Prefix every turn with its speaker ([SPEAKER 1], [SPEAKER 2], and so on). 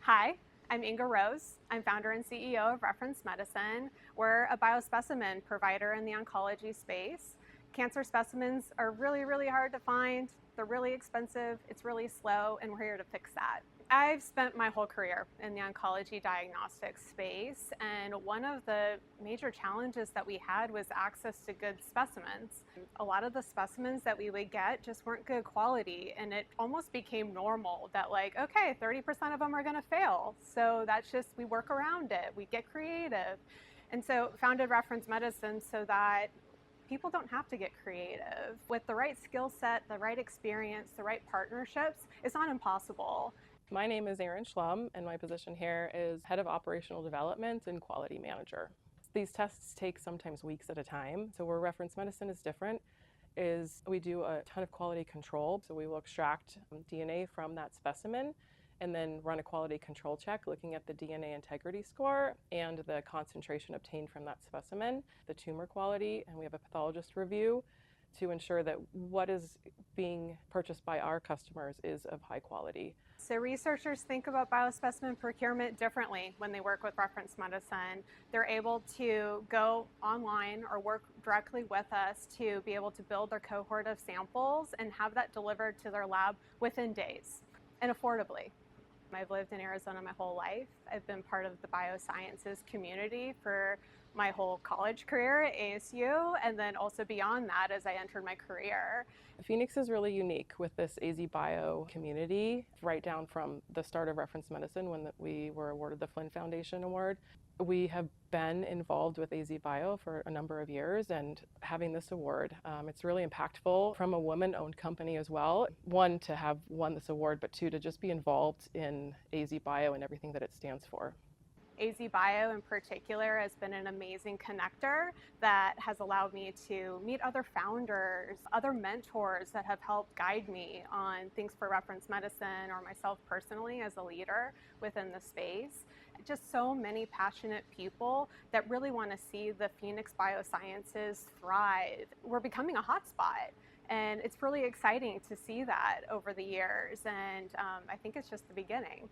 [SPEAKER 1] Hi, I'm Inga Rose. I'm founder and CEO of Reference Medicine. We're a biospecimen provider in the oncology space. Cancer specimens are really hard to find. They're really expensive, it's really slow, and we're here to fix that. I've spent my whole career in the oncology diagnostics space, and one of the major challenges that we had was access to good specimens. A lot of the specimens that we would get just weren't good quality, and it almost became normal that, like, okay, 30% of them are going to fail. So that's just, we work around it, we get creative. And so founded Reference Medicine so that people don't have to get creative. With the right skill set, the right experience, the right partnerships, it's not impossible.
[SPEAKER 2] My name is Erin Schlum, and my position here is Head of Operational Development and Quality Manager. These tests take sometimes weeks at a time, so where Reference Medicine is different is we do a ton of quality control. So we will extract DNA from that specimen and then run a quality control check looking at the DNA integrity score and the concentration obtained from that specimen, the tumor quality, and we have a pathologist review to ensure that what is being purchased by our customers is of high quality.
[SPEAKER 1] So researchers think about biospecimen procurement differently when they work with Reference Medicine. They're able to go online or work directly with us to be able to build their cohort of samples and have that delivered to their lab within days and affordably. I've lived in Arizona my whole life. I've been part of the biosciences community for my whole college career at ASU, and then also beyond that as I entered my career.
[SPEAKER 2] Phoenix is really unique with this AZBio community, right down from the start of Reference Medicine when we were awarded the Flynn Foundation Award. We have been involved with AZBio for a number of years, and having this award, it's really impactful from a woman-owned company as well. One, to have won this award, but two, to just be involved in AZBio and everything that it stands for.
[SPEAKER 1] AZBio in particular has been an amazing connector that has allowed me to meet other founders, other mentors that have helped guide me on things for Reference Medicine or myself personally as a leader within the space. Just so many passionate people that really want to see the Phoenix biosciences thrive. We're becoming a hotspot. And it's really exciting to see that over the years, and I think it's just the beginning.